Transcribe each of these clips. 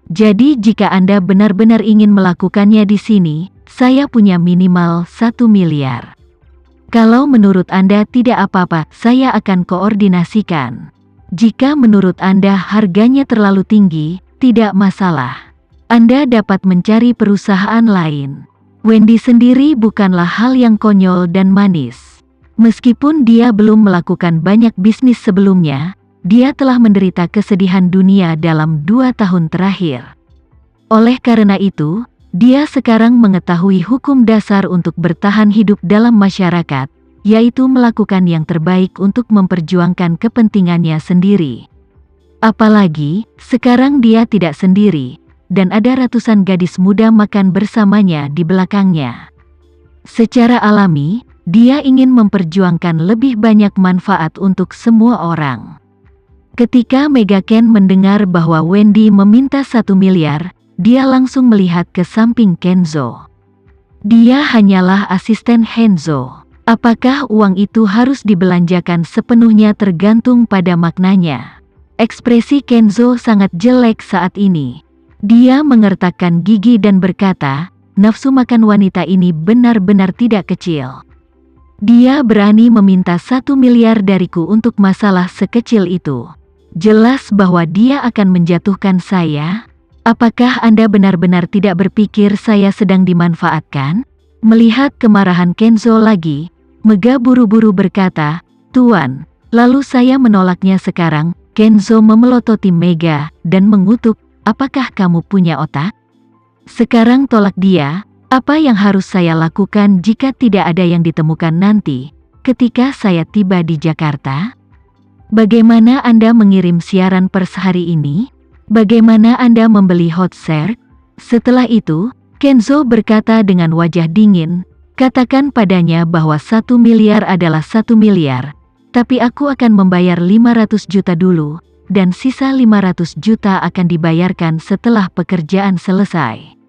Jadi jika Anda benar-benar ingin melakukannya di sini, saya punya minimal 1 miliar. Kalau menurut Anda tidak apa-apa, saya akan koordinasikan. Jika menurut Anda harganya terlalu tinggi, tidak masalah. Anda dapat mencari perusahaan lain. Wendy sendiri bukanlah hal yang konyol dan manis. Meskipun dia belum melakukan banyak bisnis sebelumnya, dia telah menderita kesedihan dunia dalam 2 tahun terakhir. Oleh karena itu, dia sekarang mengetahui hukum dasar untuk bertahan hidup dalam masyarakat, yaitu melakukan yang terbaik untuk memperjuangkan kepentingannya sendiri. Apalagi, sekarang dia tidak sendiri, dan ada ratusan gadis muda makan bersamanya di belakangnya. Secara alami, dia ingin memperjuangkan lebih banyak manfaat untuk semua orang. Ketika Mega Ken mendengar bahwa Wendy meminta 1 miliar, dia langsung melihat ke samping Kenzo. Dia hanyalah asisten Henzo. Apakah uang itu harus dibelanjakan sepenuhnya tergantung pada maknanya. Ekspresi Kenzo sangat jelek saat ini. Dia mengertakkan gigi dan berkata, nafsu makan wanita ini benar-benar tidak kecil. Dia berani meminta 1 miliar dariku untuk masalah sekecil itu. Jelas bahwa dia akan menjatuhkan saya. Apakah Anda benar-benar tidak berpikir saya sedang dimanfaatkan? Melihat kemarahan Kenzo lagi, Mega buru-buru berkata, Tuan, lalu saya menolaknya sekarang. Kenzo memelototi Mega dan mengutuk, apakah kamu punya otak? Sekarang tolak dia. Apa yang harus saya lakukan jika tidak ada yang ditemukan nanti, ketika saya tiba di Jakarta? Bagaimana Anda mengirim siaran pers hari ini? Bagaimana Anda membeli hot share? Setelah itu, Kenzo berkata dengan wajah dingin, katakan padanya bahwa 1 miliar adalah 1 miliar, tapi aku akan membayar 500 juta dulu, dan sisa 500 juta akan dibayarkan setelah pekerjaan selesai.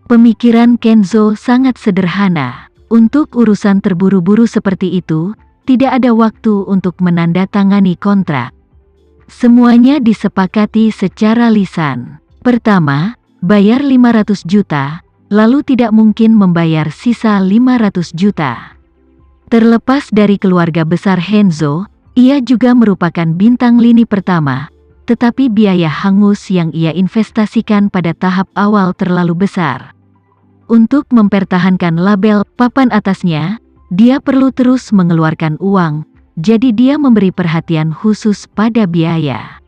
Pemikiran Kenzo sangat sederhana. Untuk urusan terburu-buru seperti itu, tidak ada waktu untuk menandatangani kontrak. Semuanya disepakati secara lisan. Pertama, bayar 500 juta, lalu tidak mungkin membayar sisa 500 juta. Terlepas dari keluarga besar Henzo, ia juga merupakan bintang lini pertama, tetapi biaya hangus yang ia investasikan pada tahap awal terlalu besar. Untuk mempertahankan label papan atasnya, dia perlu terus mengeluarkan uang, jadi dia memberi perhatian khusus pada biaya.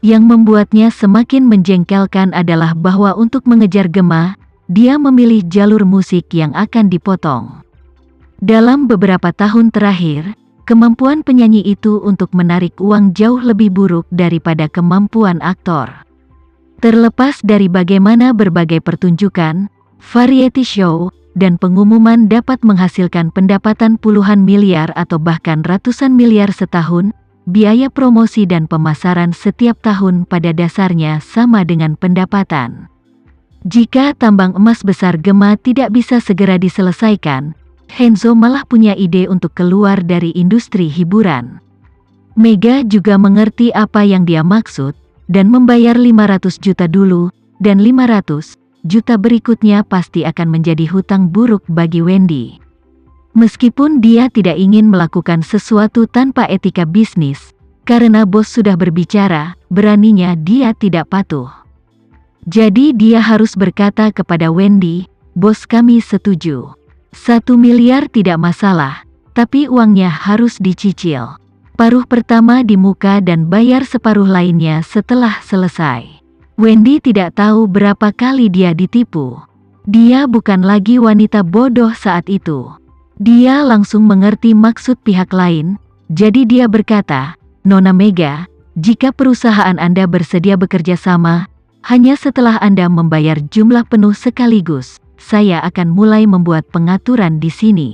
Yang membuatnya semakin menjengkelkan adalah bahwa untuk mengejar gema, dia memilih jalur musik yang akan dipotong. Dalam beberapa tahun terakhir, kemampuan penyanyi itu untuk menarik uang jauh lebih buruk daripada kemampuan aktor. Terlepas dari bagaimana berbagai pertunjukan, variety show, dan pengumuman dapat menghasilkan pendapatan puluhan miliar atau bahkan ratusan miliar setahun, biaya promosi dan pemasaran setiap tahun pada dasarnya sama dengan pendapatan. Jika tambang emas besar Gema tidak bisa segera diselesaikan, Henzo malah punya ide untuk keluar dari industri hiburan. Mega juga mengerti apa yang dia maksud, dan membayar 500 juta dulu, dan 500 juta berikutnya pasti akan menjadi hutang buruk bagi Wendy. Meskipun dia tidak ingin melakukan sesuatu tanpa etika bisnis, karena bos sudah berbicara, beraninya dia tidak patuh. Jadi dia harus berkata kepada Wendy, bos kami setuju. 1 miliar tidak masalah, tapi uangnya harus dicicil. Paruh pertama di muka dan bayar separuh lainnya setelah selesai. Wendy tidak tahu berapa kali dia ditipu. Dia bukan lagi wanita bodoh saat itu. Dia langsung mengerti maksud pihak lain, jadi dia berkata, Nona Mega, jika perusahaan Anda bersedia bekerja sama, hanya setelah Anda membayar jumlah penuh sekaligus, saya akan mulai membuat pengaturan di sini.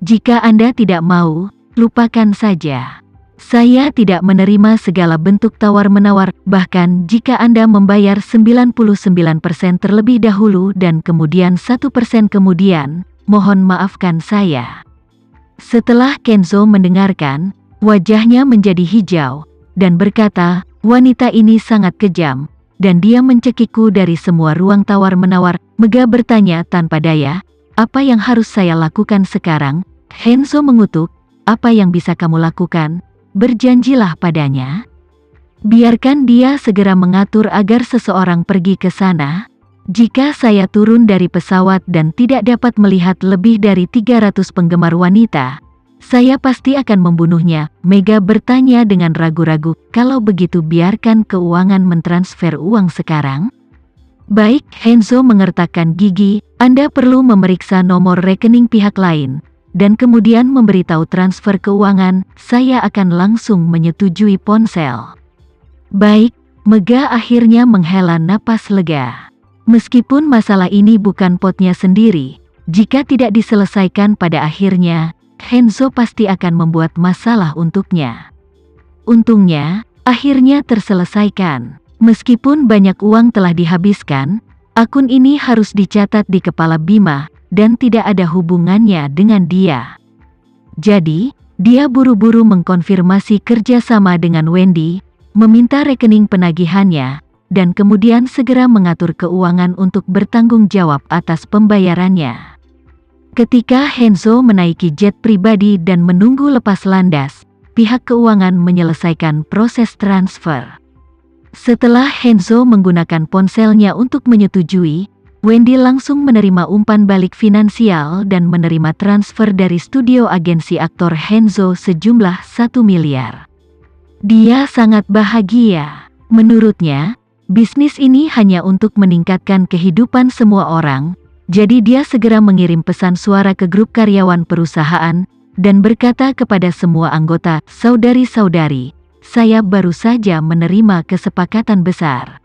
Jika Anda tidak mau, lupakan saja. Saya tidak menerima segala bentuk tawar-menawar, bahkan jika Anda membayar 99% terlebih dahulu dan kemudian 1% kemudian, mohon maafkan saya. Setelah Kenzo mendengarkan, wajahnya menjadi hijau, dan berkata, wanita ini sangat kejam, dan dia mencekikku dari semua ruang tawar-menawar. Mega bertanya tanpa daya, "Apa yang harus saya lakukan sekarang?" Hanzo mengutuk, "Apa yang bisa kamu lakukan? Berjanjilah padanya. Biarkan dia segera mengatur agar seseorang pergi ke sana. Jika saya turun dari pesawat dan tidak dapat melihat lebih dari 300 penggemar wanita, saya pasti akan membunuhnya." Mega bertanya dengan ragu-ragu, "Kalau begitu biarkan keuangan mentransfer uang sekarang?" "Baik," Hanzo mengertakkan gigi, "Anda perlu memeriksa nomor rekening pihak lain, dan kemudian memberitahu transfer keuangan. Saya akan langsung menyetujui ponsel." "Baik." Mega akhirnya menghela napas lega. Meskipun masalah ini bukan potnya sendiri, jika tidak diselesaikan pada akhirnya, Hanzo pasti akan membuat masalah untuknya. Untungnya, akhirnya terselesaikan. Meskipun banyak uang telah dihabiskan, akun ini harus dicatat di kepala Bima, dan tidak ada hubungannya dengan dia. Jadi, dia buru-buru mengkonfirmasi kerjasama dengan Wendy, meminta rekening penagihannya, dan kemudian segera mengatur keuangan untuk bertanggung jawab atas pembayarannya. Ketika Hanzo menaiki jet pribadi dan menunggu lepas landas, pihak keuangan menyelesaikan proses transfer. Setelah Hanzo menggunakan ponselnya untuk menyetujui, Wendy langsung menerima umpan balik finansial dan menerima transfer dari studio agensi aktor Hanzo sejumlah 1 miliar. Dia sangat bahagia. Menurutnya, bisnis ini hanya untuk meningkatkan kehidupan semua orang, jadi dia segera mengirim pesan suara ke grup karyawan perusahaan, dan berkata kepada semua anggota, "Saudari-saudari, saya baru saja menerima kesepakatan besar."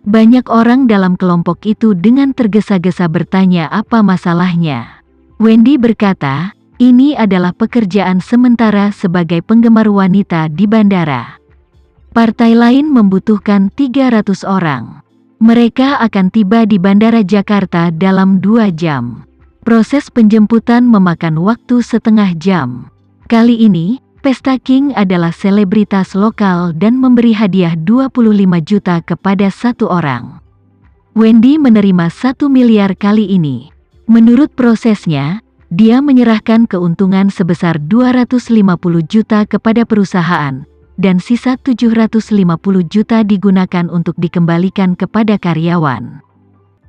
Banyak orang dalam kelompok itu dengan tergesa-gesa bertanya apa masalahnya. Wendy berkata, "Ini adalah pekerjaan sementara sebagai penggemar wanita di bandara. Partai lain membutuhkan 300 orang. Mereka akan tiba di Bandara Jakarta dalam 2 jam. Proses penjemputan memakan waktu setengah jam. Kali ini, Pesta King adalah selebritas lokal dan memberi hadiah 25 juta kepada satu orang. Wendy menerima 1 miliar kali ini. Menurut prosesnya, dia menyerahkan keuntungan sebesar 250 juta kepada perusahaan, dan sisa 750 juta digunakan untuk dikembalikan kepada karyawan.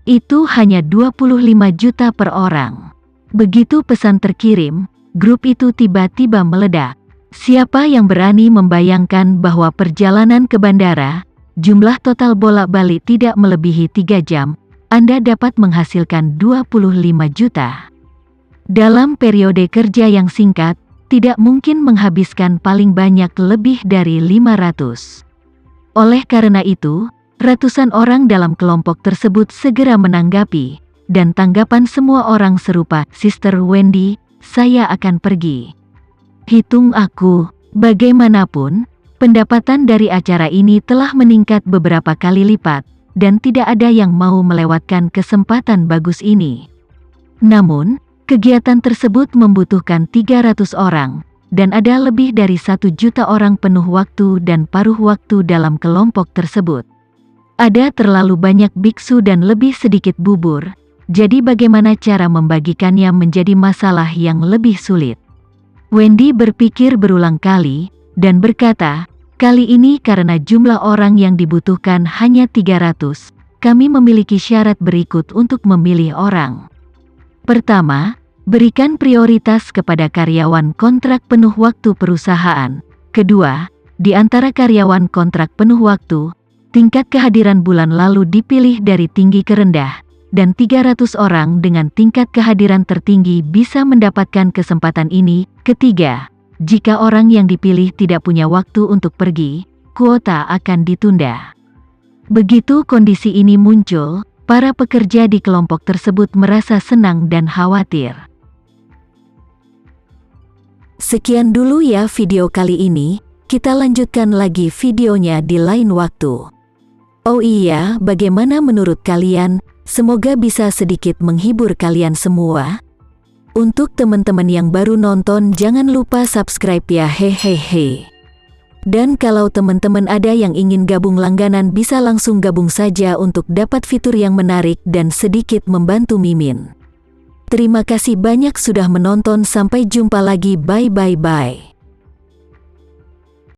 Itu hanya 25 juta per orang. Begitu pesan terkirim, grup itu tiba-tiba meledak. Siapa yang berani membayangkan bahwa perjalanan ke bandara, jumlah total bolak-balik tidak melebihi 3 jam, Anda dapat menghasilkan 25 juta. Dalam periode kerja yang singkat, tidak mungkin menghabiskan paling banyak lebih dari 500. Oleh karena itu, ratusan orang dalam kelompok tersebut segera menanggapi, dan tanggapan semua orang serupa, "Sister Wendy, saya akan pergi. Hitung aku." Bagaimanapun, pendapatan dari acara ini telah meningkat beberapa kali lipat, dan tidak ada yang mau melewatkan kesempatan bagus ini. Namun, kegiatan tersebut membutuhkan 300 orang, dan ada lebih dari 1 juta orang penuh waktu dan paruh waktu dalam kelompok tersebut. Ada terlalu banyak biksu dan lebih sedikit bubur, jadi bagaimana cara membagikannya menjadi masalah yang lebih sulit. Wendy berpikir berulang kali, dan berkata, "Kali ini karena jumlah orang yang dibutuhkan hanya 300, kami memiliki syarat berikut untuk memilih orang. Pertama, berikan prioritas kepada karyawan kontrak penuh waktu perusahaan. Kedua, di antara karyawan kontrak penuh waktu, tingkat kehadiran bulan lalu dipilih dari tinggi ke rendah, dan 300 orang dengan tingkat kehadiran tertinggi bisa mendapatkan kesempatan ini. Ketiga, jika orang yang dipilih tidak punya waktu untuk pergi, kuota akan ditunda." Begitu kondisi ini muncul, para pekerja di kelompok tersebut merasa senang dan khawatir. Sekian dulu ya video kali ini, kita lanjutkan lagi videonya di lain waktu. Oh iya, bagaimana menurut kalian? Semoga bisa sedikit menghibur kalian semua. Untuk teman-teman yang baru nonton, jangan lupa subscribe ya, hehehe. Dan kalau teman-teman ada yang ingin gabung langganan bisa langsung gabung saja untuk dapat fitur yang menarik dan sedikit membantu Mimin. Terima kasih banyak sudah menonton, sampai jumpa lagi, bye.